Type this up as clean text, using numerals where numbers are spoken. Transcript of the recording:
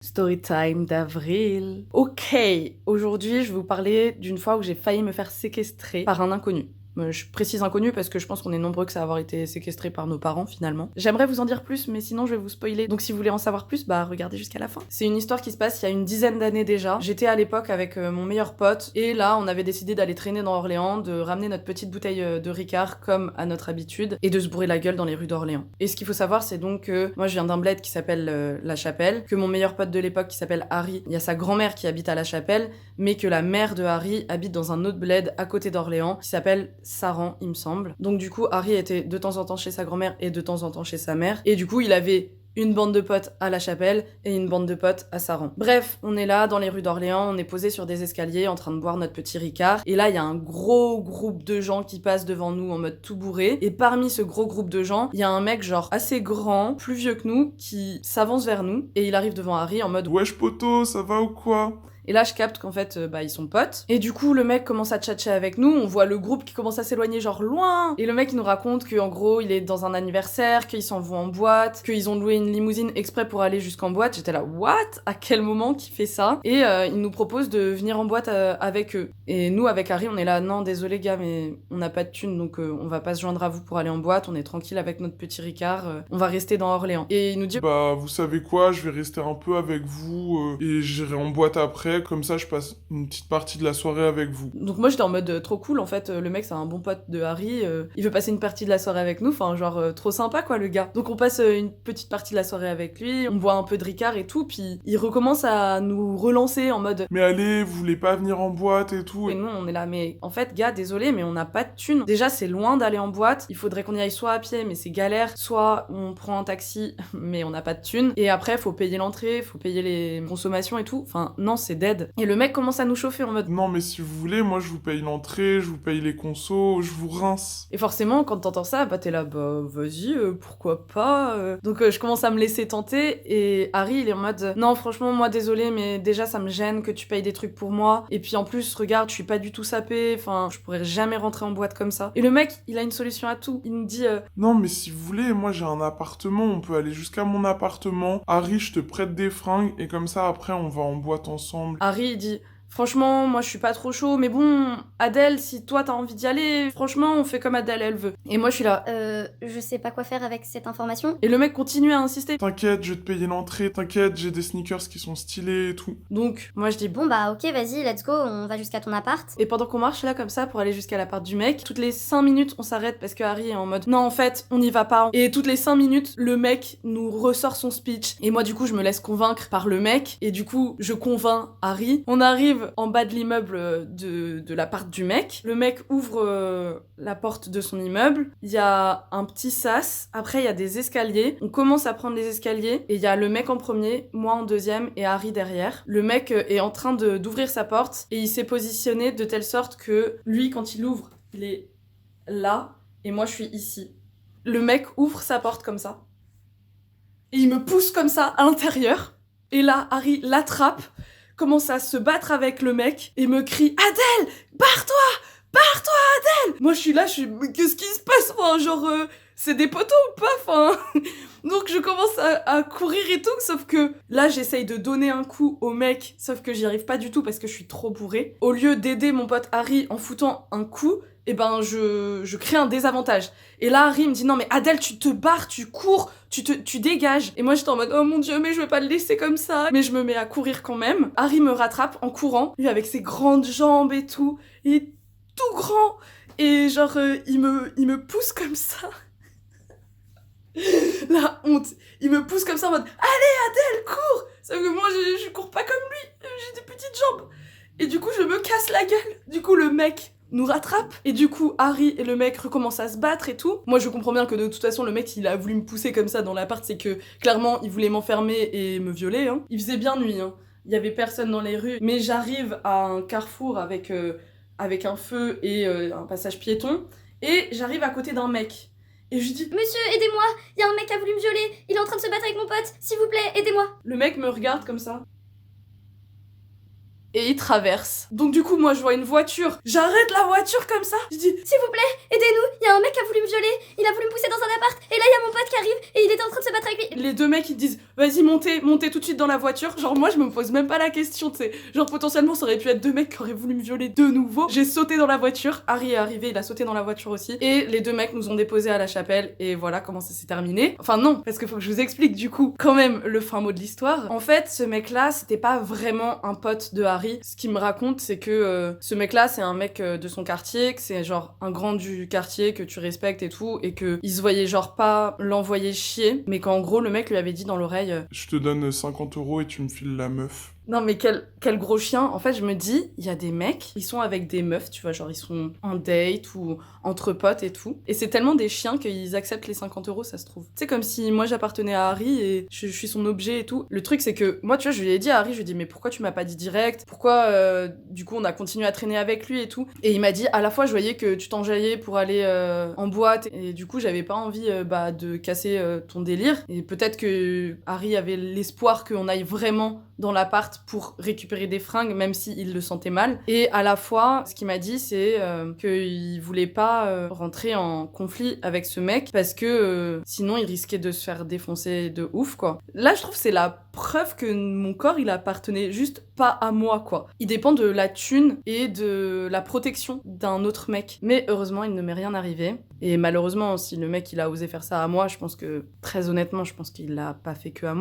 Storytime d'avril. Ok, aujourd'hui je vais vous parler d'une fois où j'ai failli me faire séquestrer par un inconnu. Je précise inconnu parce que je pense qu'on est nombreux que ça avoir été séquestré par nos parents finalement. J'aimerais vous en dire plus mais sinon je vais vous spoiler. Donc si vous voulez en savoir plus, bah regardez jusqu'à la fin. C'est une histoire qui se passe il y a une dizaine d'années déjà. J'étais à l'époque avec mon meilleur pote et là on avait décidé d'aller traîner dans Orléans, de ramener notre petite bouteille de Ricard comme à notre habitude et de se bourrer la gueule dans les rues d'Orléans. Et ce qu'il faut savoir c'est donc que moi je viens d'un bled qui s'appelle La Chapelle, que mon meilleur pote de l'époque qui s'appelle Harry, il y a sa grand-mère qui habite à La Chapelle, mais que la mère de Harry habite dans un autre bled à côté d'Orléans qui s'appelle Saran, il me semble. Donc du coup, Harry était de temps en temps chez sa grand-mère et de temps en temps chez sa mère. Et du coup, il avait une bande de potes à La Chapelle et une bande de potes à Saran. Bref, on est là dans les rues d'Orléans, on est posé sur des escaliers en train de boire notre petit Ricard. Et là, il y a un gros groupe de gens qui passent devant nous en mode tout bourré. Et parmi ce gros groupe de gens, il y a un mec genre assez grand, plus vieux que nous, qui s'avance vers nous. Et il arrive devant Harry en mode Wesh poto, ça va ou quoi? Et là, je capte qu'en fait, ils sont potes. Et du coup, le mec commence à tchatcher avec nous. On voit le groupe qui commence à s'éloigner, genre loin. Et le mec, il nous raconte qu'en gros, il est dans un anniversaire, qu'ils s'en vont en boîte, qu'ils ont loué une limousine exprès pour aller jusqu'en boîte. J'étais là, what? À quel moment qu'il fait ça? Et il nous propose de venir en boîte avec eux. Et nous, avec Harry, on est là, non, désolé gars, mais on n'a pas de thunes, donc on va pas se joindre à vous pour aller en boîte. On est tranquille avec notre petit Ricard. On va rester dans Orléans. Et il nous dit, Bah, vous savez quoi, je vais rester un peu avec vous et j'irai en boîte après, comme ça je passe une petite partie de la soirée avec vous. donc moi j'étais en mode trop cool en fait, le mec c'est un bon pote de Harry, il veut passer une partie de la soirée avec nous, enfin genre trop sympa quoi le gars. Donc on passe une petite partie de la soirée avec lui, on boit un peu de Ricard et tout, puis il recommence à nous relancer en mode Mais allez, vous voulez pas venir en boîte et tout? et nous on est là mais en fait gars désolé mais on n'a pas de thunes. Déjà c'est loin d'aller en boîte, il faudrait qu'on y aille soit à pied mais c'est galère, soit on prend un taxi mais on n'a pas de thunes, et après faut payer l'entrée, faut payer les consommations et tout, enfin non c'est dead. Et le mec commence à nous chauffer en mode Non mais si vous voulez, moi je vous paye l'entrée, je vous paye les consos, je vous rince. et forcément, quand t'entends ça, bah t'es là, bah vas-y, pourquoi pas. Donc je commence à me laisser tenter et Harry, il est en mode non, franchement, moi désolé, mais déjà ça me gêne que tu payes des trucs pour moi. Et puis en plus, regarde, je suis pas du tout sapé, enfin, je pourrais jamais rentrer en boîte comme ça. Et le mec, il a une solution à tout. Il nous dit Non mais si vous voulez, moi j'ai un appartement, on peut aller jusqu'à mon appartement. Harry, je te prête des fringues et comme ça après on va en boîte ensemble. Harry, il dit franchement, moi je suis pas trop chaud, mais bon, Adèle, si toi t'as envie d'y aller, franchement, on fait comme Adèle, elle veut. Et moi je suis là. Je sais pas quoi faire avec cette information. Et le mec continue à insister. T'inquiète, je vais te payer l'entrée, t'inquiète, j'ai des sneakers qui sont stylés et tout. Donc, moi je dis Bon bah ok, vas-y, let's go, on va jusqu'à ton appart. Et pendant qu'on marche là comme ça pour aller jusqu'à l'appart du mec, toutes les 5 minutes on s'arrête parce que Harry est en mode non en fait on n'y va pas. Et toutes les 5 minutes le mec nous ressort son speech. Et moi du coup je me laisse convaincre par le mec et du coup je convainc Harry. On arrive en bas de l'immeuble de l'appart du mec. Le mec ouvre la porte de son immeuble. Il y a un petit sas. Après il y a des escaliers. On commence à prendre les escaliers et il y a le mec en premier, moi en deuxième et Harry derrière. Le mec est en train d'ouvrir sa porte et il s'est positionné de telle sorte que lui quand il ouvre il est là et moi je suis ici. Le mec ouvre sa porte comme ça et il me pousse comme ça à l'intérieur et là Harry l'attrape, commence à se battre avec le mec et me crie Adèle, barre-toi, barre-toi Adèle. Moi je suis là, mais qu'est-ce qui se passe, enfin genre c'est des poteaux ou pas, enfin. Donc je commence à courir et tout, sauf que là j'essaye de donner un coup au mec, sauf que j'y arrive pas du tout parce que je suis trop bourrée. Au lieu d'aider mon pote Harry en foutant un coup, et ben je crée un désavantage. Et là Harry me dit non mais Adèle tu te barres, tu cours, tu dégages. Et moi j'étais en mode oh mon dieu mais je vais pas le laisser comme ça. Mais je me mets à courir quand même. Harry me rattrape en courant, lui avec ses grandes jambes et tout, il est tout grand. Et genre il me pousse comme ça. La honte. Il me pousse comme ça en mode allez Adèle cours. Sauf que moi je cours pas comme lui, j'ai des petites jambes. Et du coup je me casse la gueule. Du coup le mec nous rattrape et du coup Harry et le mec recommencent à se battre et tout. Moi je comprends bien que de toute façon le mec il a voulu me pousser comme ça dans l'appart, c'est que clairement il voulait m'enfermer et me violer hein. Il faisait bien nuit hein. Il y avait personne dans les rues, mais j'arrive à un carrefour avec un feu et un passage piéton et j'arrive à côté d'un mec. Et je lui dis Monsieur, aidez-moi, il y a un mec qui a voulu me violer, il est en train de se battre avec mon pote, s'il vous plaît, aidez-moi. le mec me regarde comme ça. et il traverse. Donc du coup, moi, je vois une voiture. J'arrête la voiture comme ça. Je dis, S'il vous plaît, aidez-nous, il y a un mec qui a voulu me violer, il a voulu me pousser dans un appart, et là il y a mon pote qui arrive, et il était en train de se battre avec lui. les deux mecs, ils disent, vas-y, montez tout de suite dans la voiture. Genre, moi, je me pose même pas la question, tu sais. Genre, potentiellement, ça aurait pu être deux mecs qui auraient voulu me violer de nouveau. J'ai sauté dans la voiture. Harry est arrivé, il a sauté dans la voiture aussi. Et les deux mecs nous ont déposés à la chapelle. Et voilà comment ça s'est terminé. Enfin, non, parce qu'il faut que je vous explique, du coup, quand même, le fin mot de l'histoire. En fait, ce mec-là, c'était pas vraiment un pote de Harry. Ce qu'il me raconte, c'est que ce mec-là, c'est un mec de son quartier, que c'est genre un grand du quartier que tu respectes et tout. Et que il se voyait genre pas l'envoyer chier. Mais qu'en gros, le mec lui avait dit dans l'oreille Je te donne 50 € et tu me files la meuf. non mais quel gros chien. En fait, je me dis, il y a des mecs, ils sont avec des meufs, tu vois, genre ils sont en date ou entre potes et tout. Et c'est tellement des chiens qu'ils acceptent les 50 €, ça se trouve. C'est comme si moi j'appartenais à Harry et je suis son objet et tout. Le truc c'est que moi, tu vois, je lui ai dit à Harry, je lui ai dit, mais pourquoi tu m'as pas dit direct? Pourquoi du coup on a continué à traîner avec lui et tout? Et il m'a dit, à la fois je voyais que tu t'enjaillais pour aller en boîte et du coup j'avais pas envie de casser ton délire. Et peut-être que Harry avait l'espoir qu'on aille vraiment dans l'appart pour récupérer des fringues, même s'il le sentait mal. Et à la fois, ce qu'il m'a dit, c'est qu'il voulait pas rentrer en conflit avec ce mec, parce que sinon il risquait de se faire défoncer de ouf, quoi. Là, je trouve que c'est la preuve que mon corps, il appartenait juste pas à moi, quoi. Il dépend de la thune et de la protection d'un autre mec. Mais heureusement, il ne m'est rien arrivé. Et malheureusement, si le mec, il a osé faire ça à moi, je pense que, très honnêtement, je pense qu'il l'a pas fait que à moi.